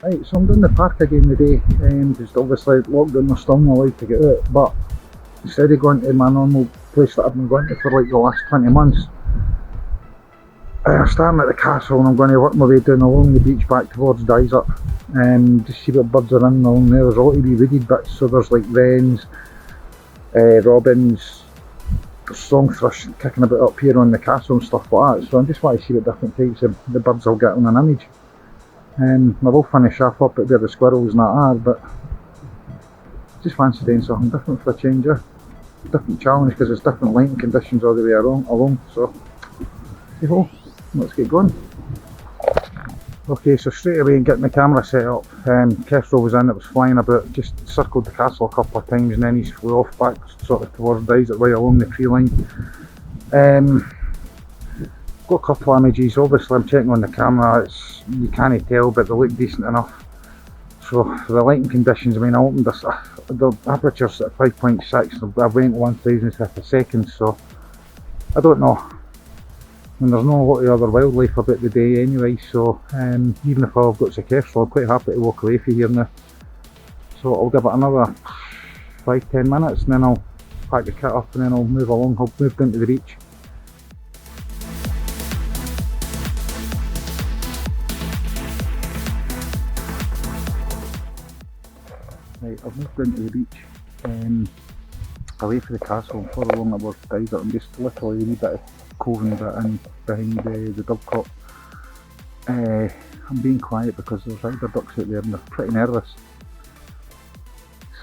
Right, so I'm doing the park again today, just obviously lockdown, we're still not allowed to get out, but instead of going to my normal place that I've been going to for like the last 20 months, I'm starting at the castle and I'm going to work my way down along the beach back towards Dysart, just see what birds are in along there. There's a lot of wee wooded bits, so there's like wrens, robins, song thrush kicking about up here on the castle and stuff like that, so I just want to see what different types of the birds I'll get on an image. I will finish off up at where the squirrels and that are, but just fancy doing something different for a change, different challenge, because it's different lighting conditions all the way along, so hey ho, let's get going. Okay, so straight away getting the camera set up, Kestrel was in, it was flying about, just circled the castle a couple of times and then he's flew off back sort of towards Dysart way along the tree line. Got a couple of images, obviously I'm checking on the camera, you can't tell but they look decent enough. So for the lighting conditions, I mean I opened this, the aperture's at 5.6, I went 1000th a second, so I don't know. And there's not a lot of other wildlife about the day anyway, so even if I've got to Kestrel, I'm quite happy to walk away from here now. So I'll give it another 5-10 minutes and then I'll pack the kit up and then I'll move along, I'll move down to the beach. Right, I've moved down to the beach, away from the castle and further along towards Dysart. I'm just literally a wee bit of coving bit in behind the dovecot. I'm being quiet because there's eider ducks out there and they're pretty nervous.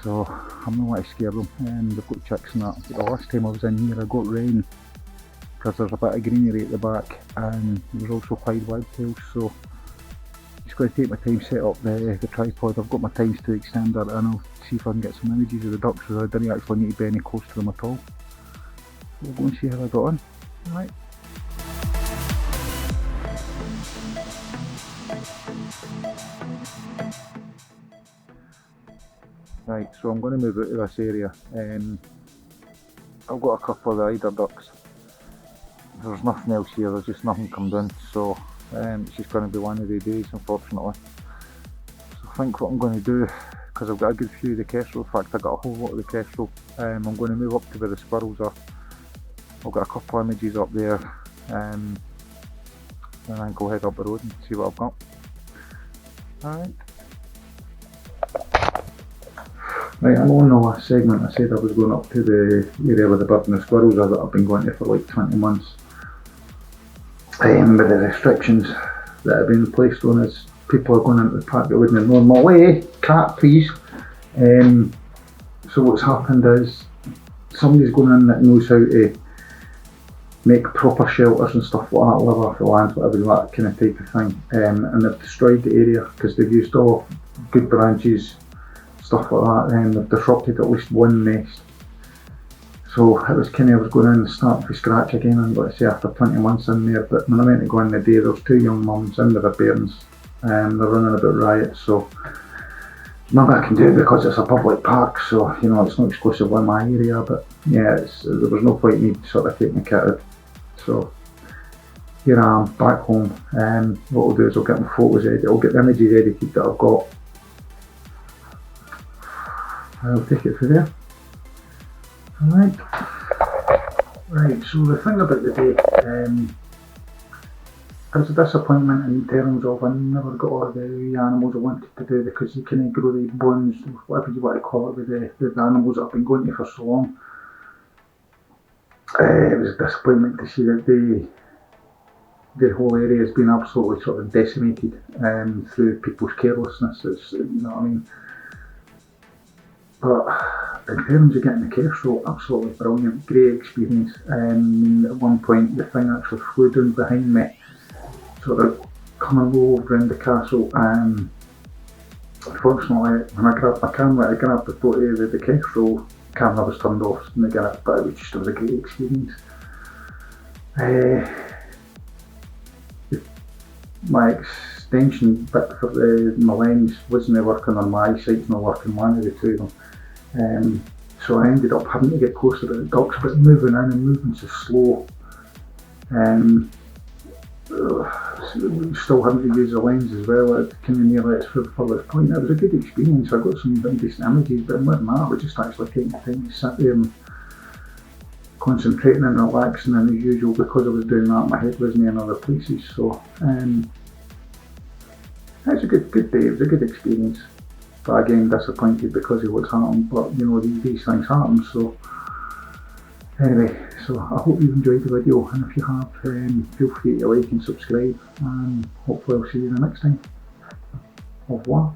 So I'm not want to scare them. They've got chicks and that. But the last time I was in here I got rain because there's a bit of greenery at the back and there's also pied wagtails, so just going to take my time, set up the tripod. I've got my times to extend it and I'll see if I can get some images of the ducks, so I didn't actually need to be any close to them at all. We'll go and see how I got on. Right. Right, so I'm going to move out of this area. I've got a couple of the eider ducks. There's nothing else here, there's just nothing come down, so it's just going to be one of the days unfortunately. So I think what I'm going to do, because I've got a good few of the Kestrel, in fact I got a whole lot of the Kestrel, I'm going to move up to where the squirrels are. I've got a couple of images up there, and then go head up the road and see what I've got. Alright. Right, I'm on the last segment. I said I was going up to the area where the bird and the squirrels are that I've been going to for like 20 months. With the restrictions that have been placed on us, people are going into the park that wouldn't normally. Cat please. So what's happened is somebody's going in that knows how to make proper shelters and stuff like that, live off the land, whatever that kind of type of thing, and they've destroyed the area because they've used all good branches, stuff like that, and they've disrupted at least one nest. So it was kind of, I was going in and starting from scratch again, and let's say after 20 months in there, but when I went to go in the day, there was 2 young mums in with their bairns, and they're running about riot, so maybe I can do it because it's a public park, so you know it's not exclusively my area, but yeah, there was no point in me sort of taking the kit out. So here I am back home, and what I'll do is I'll get my photos edited, I'll get the images edited that I've got. I'll take it from there. Alright. Right, so the thing about the day, it was a disappointment in terms of I never got all the animals I wanted to do because you can't grow the bonds, whatever you want to call it, with the animals that I've been going to for so long. It was a disappointment to see that the whole area has been absolutely sort of decimated through people's carelessness. It's, you know what I mean. But in terms of getting the Kestrel, absolutely brilliant, great experience. At one point the thing actually flew down behind me, sort of coming low around the castle, and unfortunately when I grabbed my camera, I grabbed the photo of the Kestrel, camera was turned off and again, but it was a great experience. My extension bit for my lens wasn't working on my sight, not working on one of the two of them. So I ended up having to get closer to the ducks, but moving in and moving so slow. still having to use the lens as well, it kind of nearly its furthest point. It was a good experience. I got some very decent images, but more than that, we just actually taking the time to sit there and concentrating and relaxing, and as usual, because I was doing that, my head wasn't in other places. So it's a good day. It was a good experience, but again, disappointed because of what's happened. But you know, these things happen. So anyway, so I hope you enjoyed the video, and if you have, feel free to like and subscribe, and hopefully I'll see you the next time. Au revoir.